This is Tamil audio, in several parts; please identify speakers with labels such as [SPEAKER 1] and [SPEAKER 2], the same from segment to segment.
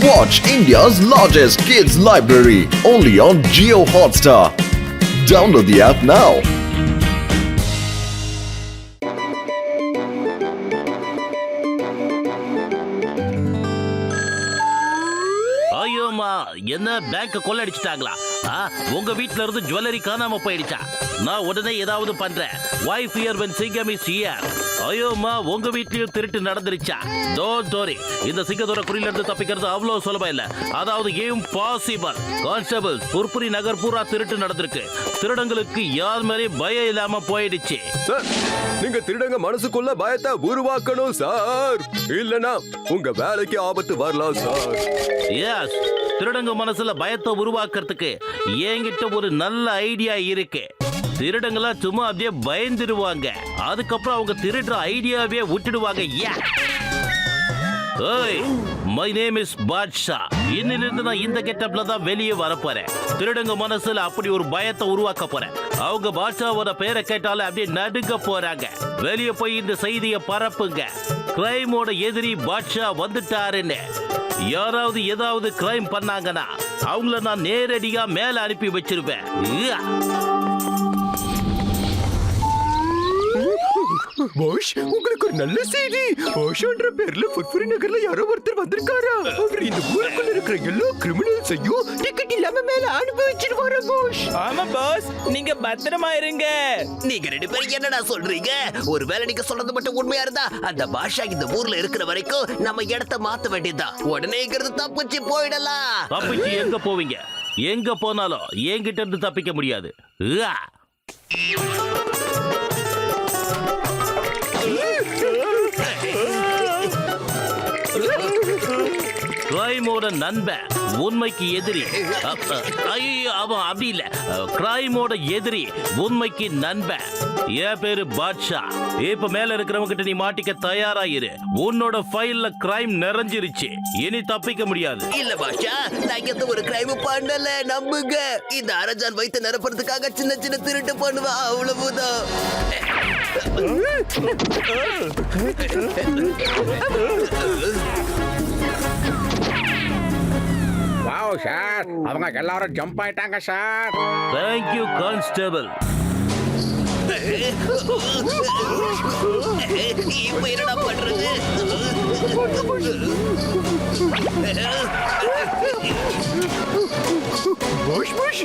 [SPEAKER 1] Watch India's largest kids library only on Jio Hotstar. Download the app now.
[SPEAKER 2] ஐயோமா, என்ன பேங்க் கொள்ளடிச்சிட்டாங்களா? உங்க வீட்ல இருந்து ஜுவல்லரி காணாம போயிடுச்சா? நான் உடனே ஏதாவது பண்றேன். Why fear when Singham is here? ஐயோமா, உங்க வீட்லயும் திருட்டு நடந்துருச்சா? Don't worry, இந்த சிங்கத்தோட குறியில இருந்து தப்பிக்கிறது அவ்வளவு சுலபம் இல்ல. அதாவது impossible. கான்ஸ்டபிள், புர்புரி நகர் பூரா திருட்டு நடந்திருக்கு. திருடங்களுக்கு யார் மேலேயும் பயம் இல்லாம போயிடுச்சு.
[SPEAKER 3] நீங்க திருடங்க மனசுக்குள்ள பயத்தை உருவாக்கணும் சார், இல்லனா உங்க வேலைக்கு ஆபத்து வரலாம் சார்.
[SPEAKER 2] எஸ், திருடங்க மனசுல பயத்தை உருவாக்குறதுக்கு என்கிட்ட ஒரு நல்ல ஐடியா இருக்கு. திருடங்களா சும்மா அப்படியே பயந்துடுவாங்க, அதுக்கப்புறம் அவங்க திருடுற ஐடியாவே விட்டுடுவாங்க. My name is Baasha. இன்னிலிருந்து நான் இந்த கெட்டப்ல தான் வெளியே வர போறேன். திருடங்க மனசுல அப்படி ஒரு பயத்தை உருவாக்க போறேன். அவங்க பாட்ஷாவோட பேரை கேட்டாலே அப்படியே நடுங்க போறாங்க. வெளியே போய் இந்த செய்தியை பரப்புங்க. கிரைமோட எதிரி பாட்ஷா வந்துட்டாருன்னு. யாராவது ஏதாவது கிரைம் பண்ணாங்கன்னா அவங்கள நான் நேரடியா மேல அனுப்பி வச்சிருவேன்.
[SPEAKER 3] பாஷ், உங்களுக்கு ஒரு நல்ல செய்தி. பாஷான்ற பேர்ல புர்புரி நகர்ல யாரோ ஒருத்தர் வந்திருக்காரா. அவர் இந்த ஊருக்குள்ள இருக்கிற எல்லா கிரிமினல்ஸையும் டிக்கெட் இல்லாம மேல அனுப்பி வச்சிருவாரு பாஷ்.
[SPEAKER 4] ஆமா பாஸ், நீங்க பத்திரமா இருங்க.
[SPEAKER 5] நீங்க ரெண்டு பேரும் என்னடா சொல்றீங்க? ஒருவேளை நீங்க சொல்றது மட்டும் உண்மையா இருந்தா அந்த பாஷா இந்த ஊர்ல இருக்கிற வரைக்கும் நம்ம இடத்தை மாத்த வேண்டியதா. உடனே இங்கிருந்து தப்பிச்சு போயிடலாம்.
[SPEAKER 2] தப்பிச்சு எங்க போவீங்க? எங்க போனாலும் என்கிட்ட இருந்து தப்பிக்க முடியாது. கிரைமோட நண்பன் உண்மைக்கு எதிரி. அவன் அப்படி இல்ல, கிரைமோட எதிரி உண்மைக்கு நண்பன். என் பேரு பாட்ஷா. இப்ப மேல இருக்கிறவங்க கிட்ட நீ மாட்டிக்க தயாராயிரு. உன்னோட ஃபைல்ல கிரைம் நிறைஞ்சிருச்சு, இனி தப்பிக்க முடியாது.
[SPEAKER 5] இல்ல பாஷா, நான் எந்த ஒரு கிரைம் பண்ணல, நம்புங்க. இந்த அரஜான் வைத்து நிரப்புறதுக்காக சின்ன சின்ன திருட்டு பண்ணுவேன், அவ்வளவுதான்.
[SPEAKER 6] வாவ் சார், அவங்க எல்லாரும் ஜம்ப் ஆயிட்டாங்க சார்.
[SPEAKER 2] Thank you constable.
[SPEAKER 5] இப்ப என்னடா பண்றது?
[SPEAKER 3] பாஷ் பாஷ்,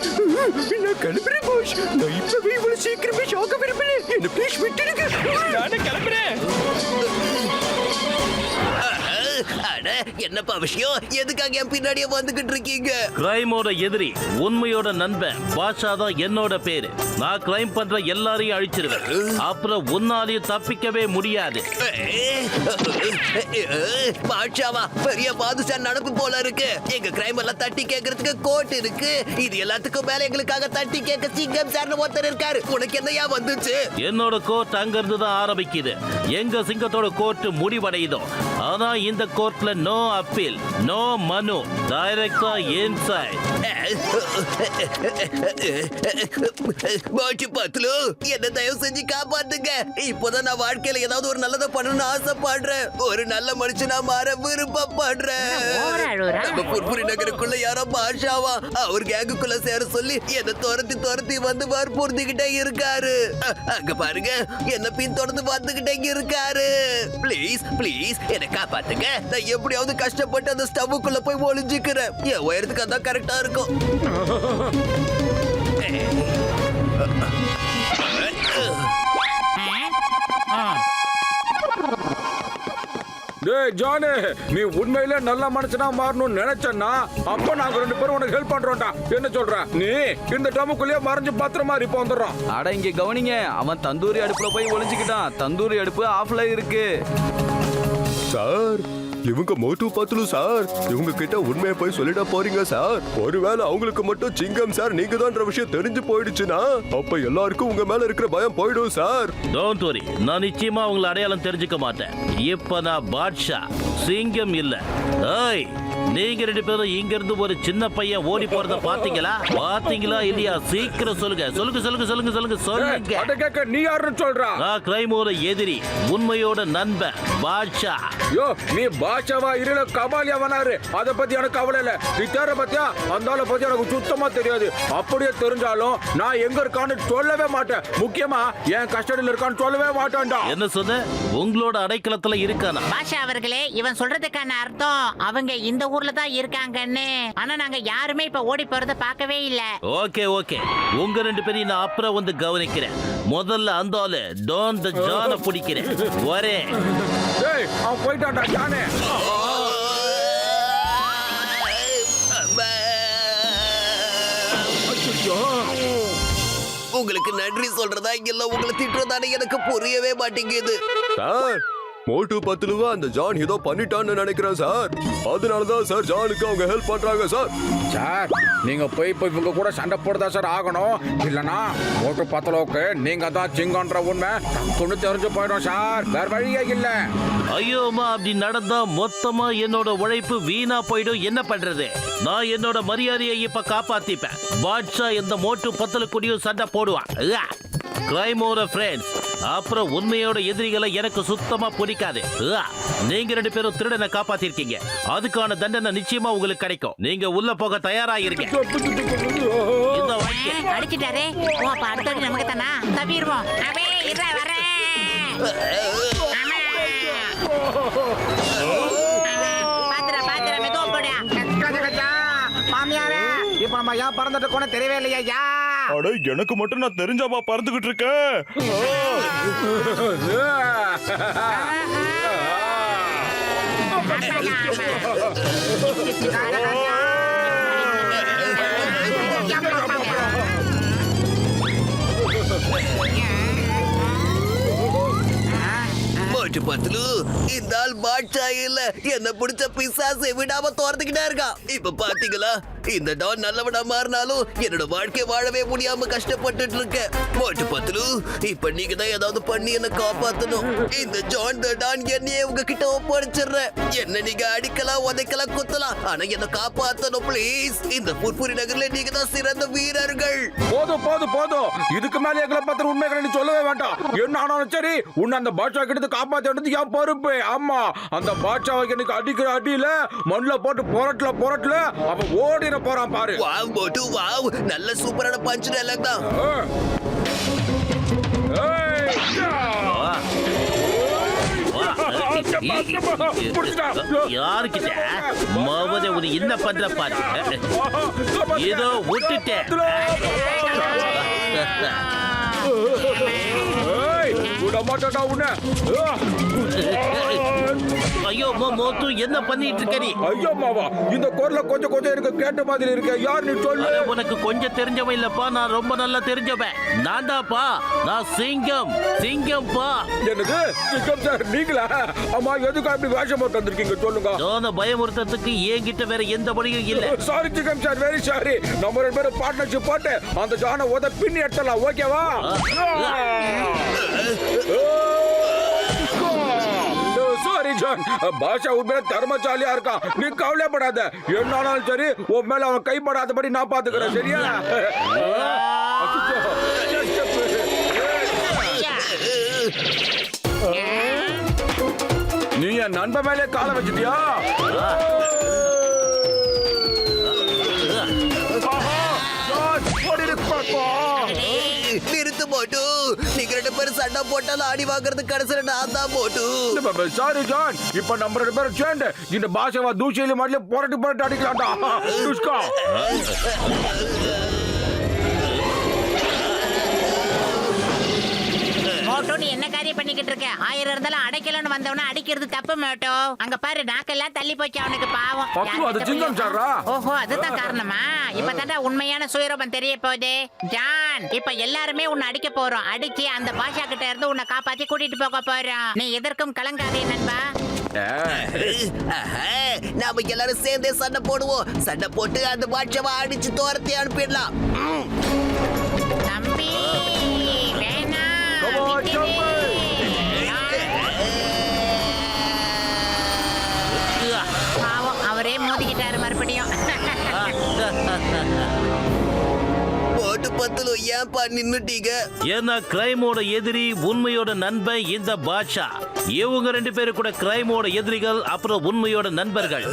[SPEAKER 3] நான் கிளம்புறேன் பாஷ். நான் இப்பவே இவ்வளவு சீக்கிரமே ஷாக்க விரும்பல. என்ன ப்ளீஸ் விட்டுடுங்க.
[SPEAKER 4] நானே கிளம்புறேன்.
[SPEAKER 5] என்னப்பா விஷயம்? எதுக்காக என் பின்னாடியே வந்துகிட்டு இருக்கீங்க?
[SPEAKER 2] கிரைமோட எதிரி உண்மையோட நண்பன் பாஷா தான் என்னோட பேரு. நான் கிரைம் பண்ற எல்லாரையும் அழிச்சிருவேன், அப்புறம் உன்னாலையும் தப்பிக்கவே முடியாது.
[SPEAKER 5] பாட்ஷாவா? பெரிய பாதுஷா நடப்பு போல இருக்கு. எங்க கிரைம் எல்லாம் தட்டி கேட்கறதுக்கு கோர்ட் இருக்கு. இது எல்லாத்துக்கும் மேல எங்களுக்காக தட்டி கேட்க சிங்கம் சார்னு ஒருத்தர் இருக்காரு. உனக்கு என்னையா வந்துச்சு?
[SPEAKER 2] என்னோட கோர்ட் அங்க இருந்து தான் ஆரம்பிக்குது. எங்க சிங்கத்தோட கோர்ட் முடிவடையுதோ, ஆனா இந்த கோர்ட்ல நோ அப்பீல், நோ மனு, டைரக்டா இன்சைட்.
[SPEAKER 5] பாட்சி பத்லு, என்ன தயவு செஞ்சு காப்பாத்துங்க. இப்போதான் நான் வாழ்க்கையில ஏதாவது ஒரு நல்லதை பண்ணணும்னு ஆசைப்படுறேன். ஒரு நல்ல மனுஷனா மாற விருப்பப்படுறேன். நம்ம புர்புரி நகருக்குள்ள யாரோ பாஷாவா அவர் கேங்குக்குள்ள சேர சொல்லி என்ன துரத்தி துரத்தி வந்து வற்புறுத்திக்கிட்டே இருக்காரு. அங்க பாருங்க, என்ன பின் தொடர்ந்து வந்துகிட்டே இருக்காரு. ப்ளீஸ் ப்ளீஸ் என்ன காப்பாத்துங்க. நான் எப்படியாவது கஷ்டப்பட்டு அந்த ஸ்டவ்வுக்குள்ள போய் ஒளிஞ்சுக்கிறேன். என் உயரத்துக்கு அதான் கரெக்டா இருக்கும்.
[SPEAKER 6] டேய் ஜானு, நீ உண்மையிலே நல்ல மனுஷனா மாறணும்னு நினைச்சனா அப்ப நாங்க ரெண்டு பேரும் உனக்கு ஹெல்ப் பண்றோம்டா. என்ன சொல்ற? நீ இந்த டமுக்குள்ளே மறைஞ்சு பத்திரமா இருப்ப வந்துடுறோம்.
[SPEAKER 7] அட இங்க கவனிங்க, அவன் தந்தூரி அடுப்புல போய் ஒளிஞ்சுக்கிட்டான். தந்தூரி அடுப்பு ஆஃப்ல இருக்கு
[SPEAKER 3] சார். இவங்க மோட்டு பத்லு சார். இவங்க கிட்ட உண்மையை போய் சொல்லிட போறீங்க சார்? ஒருவேளை அவங்களுக்கு மட்டும் சிங்கம் சார் நீங்க தான்ற விஷயம் தெரிஞ்சு போயிடுச்சுன்னா அப்ப எல்லாருக்கும் உங்க மேல இருக்கிற பயம் போயிடும் சார்.
[SPEAKER 2] டோன்ட் வரி, நான் நிச்சயமா உங்களை அடையாளம் தெரிஞ்சுக்க மாட்டேன். இப்ப நான் பாட்ஷா, சிங்கம் இல்ல. ஏய், நீங்க ரெண்டு பேரும் இங்க இருந்து ஒரு சின்ன பையன் ஓடி போறத பாத்தீங்களா? பாத்தீங்களா இல்லையா? சீக்கிரம் சொல்லுங்க சொல்லுங்க சொல்லுங்க சொல்லுங்க சொல்லுங்க சொல்லுங்க.
[SPEAKER 6] அட கேக்க நீ யாருன்னு சொல்றா?
[SPEAKER 2] நான் கிரைமோட எதிரி, உண்மையோட நண்பன் பாட்ஷா.
[SPEAKER 6] யோ, நீ பாஷாவா இருல கபாலியா வனாரு அத பத்தி எனக்கு கவலை இல்ல. நீ தேர பத்தியா அந்த ஆளை பத்தி எனக்கு சுத்தமா தெரியாது. அப்படியே தெரிஞ்சாலும் நான் எங்க இருக்கான்னு சொல்லவே மாட்டேன். முக்கியமா என் கஸ்டடியில் இருக்கான்னு சொல்லவே மாட்டேன்டா.
[SPEAKER 2] என்ன சொன்ன? உங்களோட அடைக்கலத்துல இருக்கானா?
[SPEAKER 8] பாஷா அவர்களே, இவன் சொல்றதுக்கான அர்த்தம் அவங்க இந்த ஊர்ல தான் இருக்காங்கன்னு. ஆனா நாங்க யாருமே இப்ப ஓடி போறத பார்க்கவே இல்ல.
[SPEAKER 2] ஓகே ஓகே, உங்க ரெண்டு பேரையும் நான் அப்புறம் வந்து கவனிக்கிறேன். முதல்ல அந்த ஆளு டான் த ஜான பிடிக்கிறேன். வரே.
[SPEAKER 6] டேய், அவன் போயிட்டான்டா ஜானே.
[SPEAKER 5] உங்களுக்கு நன்றி சொல்றதா இல்ல உங்களை திட்டுறதானே எனக்கு புரியவே மாட்டேங்குது.
[SPEAKER 3] சார் மோட்டு பத்துலுவா அந்த ஜான் ஏதோ பண்ணிட்டான்னு நினைக்கிறேன் சார். அதனாலதான் சார் ஜானுக்கு அவங்க ஹெல்ப் பண்றாங்க சார்.
[SPEAKER 6] சார் நீங்க போய் இவங்க கூட சண்டை போடுதா சார் ஆகணும். இல்லனா மோட்டு பத்தலோக்கு நீங்க தான் சிங்கன்ற உண்மை தொண்ணு தெரிஞ்சு போயிடும் சார். வேற வழியே இல்ல.
[SPEAKER 2] ஐயோமா, அப்படி நடந்தா மொத்தமா என்னோட உழைப்பு வீணா போயிடும். என்ன பண்றது? நான் என்னோட மரியாதையை இப்ப காப்பாத்திப்பேன். பாட்ஷா இந்த மோட்டு பத்தல கூடயும் சண்டை போடுவான். கிரைமோட ஃப்ரெண்ட்ஸ், அப்புறம் உண்மையோட எதிரிகளை எனக்கு சுத்தமா பிடிக்காது. நீங்க ரெண்டு பேரும் திருடனை காப்பாத்திருக்கீங்க. அதுக்கான தண்டனை நிச்சயமா உங்களுக்கு கிடைக்கும். நீங்க உள்ள போக தயாரா இருங்க. இந்த வாக்கிய
[SPEAKER 8] அடிச்சிட்டாரே. ஓ, அப்ப அடுத்தது நமக்கு தானா? தவிர்வோம். அவே இற வரேன். பாத்திர மெதுவா போடா.
[SPEAKER 7] மாமியாரே, இப்ப நம்ம ஏன் பறந்துட்டு போன தெரியவே இல்லையா?
[SPEAKER 9] அட, எனக்கு மட்டும் நான் தெரிஞ்சாமா பறந்துகிட்டு இருக்கேன்.
[SPEAKER 5] மோட்டு பத்துலு, இந்த ஆள் பாட்ஷா இல்ல, என்ன பிடிச்ச பிசாசை விடாம தோர்த்துக்கிட்டே இருக்கான். இப்ப பாத்தீங்களா, இந்த டான் நல்லவனா மாறினாலும் என்னோட வாழ்க்கை வாழவே முடியாம கஷ்டப்பட்டுட்டு இருக்கேன். மோட்டு பத்துலு, இப்ப நீங்க தான் ஏதாவது பண்ணி என்ன காப்பாத்தணும். இந்த ஜான் த டான் என்னையே உங்ககிட்ட ஒப்படைச்சிடுறேன். என்ன நீங்க அடிக்கலாம், உதைக்கலாம், குத்தலாம், ஆனா என்ன காப்பாத்தணும் ப்ளீஸ். இந்த புற்புரி நகர்ல நீங்க தான் சிறந்த வீரர்கள்.
[SPEAKER 6] போதும் போதும் போதும். இதுக்கு மேல எங்களை பத்திர உண்மைகளை நீ சொல்லவே வேண்டாம். என்ன ஆனாலும் சரி, உன்னை அந்த பாட்ஷா கிட்ட காப்பாத்தி என் பொறுப்பு. ஆமா, அந்த பாட்ஷாவை எனக்கு அடிக்கிற அடியில மண்ணுல போட்டு புரட்டல அப்ப ஓடி போறான் பாரு.
[SPEAKER 5] வாவ் மோட்டு வாவ், நல்ல சூப்பரான பஞ்ச் டயலாக் தான்.
[SPEAKER 2] யாருக்கிட்ட மாவதை உன்னை என்ன பண்ற பாரு. ஏதோ விட்டுட்டேன். ஐயோ மோத்து, என்ன பண்ணிட்டு இருக்க நீ?
[SPEAKER 6] ஐயோ மாவா, இந்த குரல கொஞ்சம் எனக்கு கேட்ட மாதிரி இருக்கு. யார் நீ சொல்லு?
[SPEAKER 2] உனக்கு கொஞ்சம் தெரிஞ்சவன் இல்லப்பா, நான் ரொம்ப நல்லா தெரிஞ்சவன். நான்தாப்பா, நான் சிங்கம்பா.
[SPEAKER 6] என்னது சிங்கம் சார் நீங்களா? ஆமா, எதுக்கு அப்படி வேஷம் போட்டு வந்திருக்கீங்க சொல்லுங்க.
[SPEAKER 2] நான பயமுறுத்ததுக்கு என்கிட்ட வேற எந்த வழியும் இல்ல.
[SPEAKER 6] சாரி சிங்கம் சார், வெரி சாரி. நம்ம ரெண்டு பேரும் பார்ட்னர்ஷிப் போட்டு அந்த ஜானை உத பின்னி எடுத்தலாம். ஓகேவா? சாரி ஜான், பாஷா உண்மையில தர்மசாலியா இருக்கான். நீ கவலைப்படாத. என்னாலும் சரி, உன் மேல அவன் கைப்படாதபடி நான் பாத்துக்கிறேன். சரியா? நீ என் நண்பன் மேலே காலை வச்சுட்டியா?
[SPEAKER 5] நிறுத்து மோட்டு, நீங்க ரெண்டு பேரும் சண்டை போட்டாலும் அடி வாங்குறது கடைசியில நான் தான் மோட்டு.
[SPEAKER 6] சாரி ஜான், இப்ப நம்ம ரெண்டு பேரும் சேர்ந்து இந்த பாஷாவா தூசியில மாடல புரட்டு அடிக்கலாம்டா. துஷ்கா
[SPEAKER 8] மோட்டோ, நீ என்ன காரியம் பண்ணிக்கிட்டு இருக்க? 1000 இருந்தாலும் அடைக்கலன்னு வந்தவன அடிக்கிறது தப்பு மோட்டோ. அங்க பாரு, நாக்கெல்லாம் தள்ளி போச்சு அவனுக்கு, பாவம்.
[SPEAKER 6] அது சிங்கம் சாரா?
[SPEAKER 8] ஓஹோ, அதுதான் காரணமா? இப்பதான்டா உண்மையான சுயரூபம் தெரிய போகுது. ஜான், இப்ப எல்லாருமே உன்னை அடிக்க போறோம். அடிச்சு அந்த பாஷா கிட்ட இருந்து உன்னை காப்பாத்தி கூட்டிட்டு போக போறோம். நீ எதற்கும் கலங்காதே நண்பா.
[SPEAKER 5] நாம எல்லாரும் சேர்ந்தே சண்டை போடுவோம். சண்டை போட்டு அந்த பாட்சாவை அடிச்சு தோரத்தை அனுப்பிடலாம்.
[SPEAKER 8] தம்பி வேணா. பாவம், அவரே மோதிக்கிட்டாரு மறுபடியும்.
[SPEAKER 5] போட்டு பத்துல ஏன்பா நின்னுட்டீங்க?
[SPEAKER 2] ஏன்னா கிரைமோட எதிரி உண்மையோட நண்பன் இந்த பாட்ஷா. இவங்க 2 பேரும் கூட கிரைமோட எதிரிகள், அப்புறம் உண்மையோட நண்பர்கள்.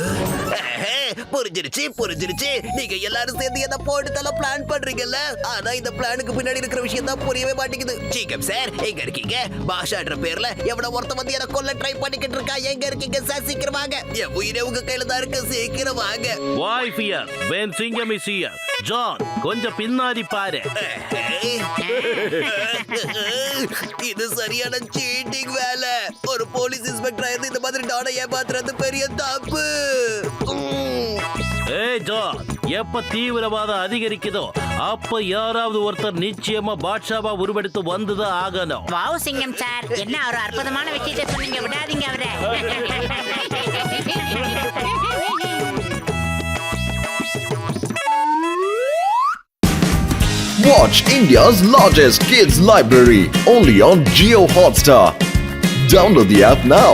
[SPEAKER 5] புரிஞ்சிருச்சு. நீங்க எல்லாரும் சேர்ந்து என்ன போட்டு தல பிளான் பண்றீங்கல்ல? ஆனா இந்த பிளானுக்கு பின்னாடி இருக்கிற விஷயம் தான் புரியவே மாட்டேங்குது. சீக்கிரம் சார், எங்க இருக்கீங்க? பாஷான்ற பேர்ல எவ்வளவு ஒருத்த வந்து என்ன கொல்ல ட்ரை பண்ணிக்கிட்டு இருக்கா? எங்க இருக்கீங்க சார்? சீக்கிரம் வாங்க. என் உயிரே உங்க கையில தான் இருக்கு. சீக்கிரம் வாங்க.
[SPEAKER 2] வாய் ஃபியர் வென் சிங்கம் இஸ் ஹியர். ஜான், கொஞ்சம் பின்னாடி பாரு.
[SPEAKER 5] இது சரியான சீட்டிங் வேலை. ஒரு போலீஸ் இன்ஸ்பெக்டரா இருந்து இந்த மாதிரி டானை ஏமாத்துறது பெரிய தப்பு.
[SPEAKER 2] ஏய் ஜான், எப்ப தீவிரவாதம் அதிகரிக்குதோ அப்ப யாராவது ஒருத்தர் நிச்சயமா பாட்ஷாவா உருவெடுத்து வந்துதான் ஆகணும்.
[SPEAKER 8] வாவ் சிங்கம் சார், என்ன ஒரு அற்புதமான விஷயத்தை சொன்னீங்க. விடாதீங்க அவரை.
[SPEAKER 1] Watch India's largest kids library only on Geo Hotstar. Download the app now.